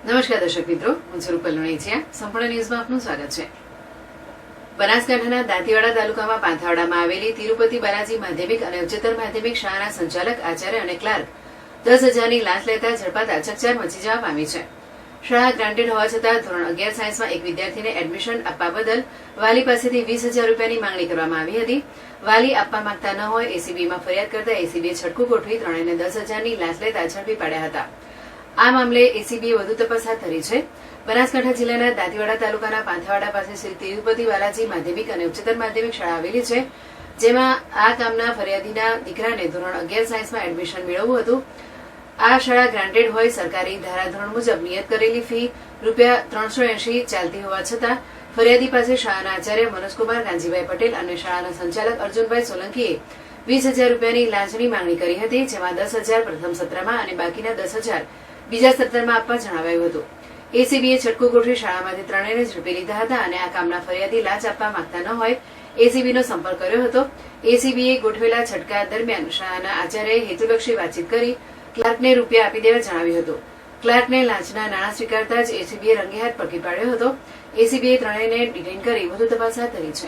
નમસ્કાર દર્શક મિત્રો, હું છું રૂપલ લુણીચિયા. સંપૂર્ણ ન્યૂઝમાં આપનું સ્વાગત છે. બનાસકાંઠાના દાંતીવાડા તાલુકામાં પાંથાવાડામાં આવેલી તિરુપતિ બાલાજી માધ્યમિક અને ઉચ્ચતર માધ્યમિક શાળાના સંચાલક, આચાર્ય અને ક્લાર્ક 10,000ની લાંચ લેતા ઝડપાતા ચકચાર મચી જવા પામી છે. શાળા ગ્રાન્ટેડ હોવા છતાં ધોરણ 11 સાયન્સમાં એક વિદ્યાર્થીને એડમિશન આપવા બદલ વાલી પાસેથી 20,000 રૂપિયાની માંગણી કરવામાં આવી હતી. વાલી આપવા માંગતા ન હોય એસીબીમાં ફરિયાદ કરતા એસીબીએ છટકું ગોઠવી ત્રણેયને 10,000ની લાંચ લેતા ઝડપી પાડ્યા હતા. આ મામલે એસીબીએ વધુ તપાસ હાથ ધરી છે. બનાસકાંઠા જિલ્લાના દાંતીવાડા તાલુકાના પાંથાવાડા પાસે શ્રી તિરુપતિ બાલાજી માધ્યમિક અને ઉચ્ચતર માધ્યમિક શાળા આવેલી છે, જેમાં આ કામના ફરિયાદીના દીકરાને ધોરણ 11 સાયન્સમાં એડમિશન મેળવવું હતું. આ શાળા ગ્રાન્ટેડ હોય સરકારી ધારાધોરણ મુજબ નિયત કરેલી ફી ₹380 ચાલતી હોવા છતાં ફરિયાદી પાસે શાળાના આચાર્ય મનોજકુમાર કાંજીભાઈ પટેલ અને શાળાના સંચાલક અર્જુનભાઈ સોલંકીએ 20,000 રૂપિયાની લાંચની માંગણી કરી હતી, જેમાં 10,000 પ્રથમ સત્રમાં અને બાકીના 10,000 બીજા સત્રમાં આપવા જણાવાયું હતું. એસીબીએ છટકું ગોઠવી શાળામાંથી ત્રણેયને ઝડપી લીધા હતા અને આ કામના ફરિયાદી લાંચ આપવા માંગતા ન હોય એસીબીનો સંપર્ક કર્યો હતો. એસીબીએ ગોઠવેલા છટકા દરમિયાન શાળાના આચાર્યએ હેતુલક્ષી વાતચીત કરી ક્લાર્કને રૂપિયા આપી દેવા જણાવ્યું હતું. ક્લાર્કને લાંચના નાણાં સ્વીકારતા જ એસીબીએ રંગે હાથ પકડી પાડ્યો હતો. એસીબીએ ત્રણેયને ડિટેઇન કરી વધુ તપાસ હાથ ધરી છે.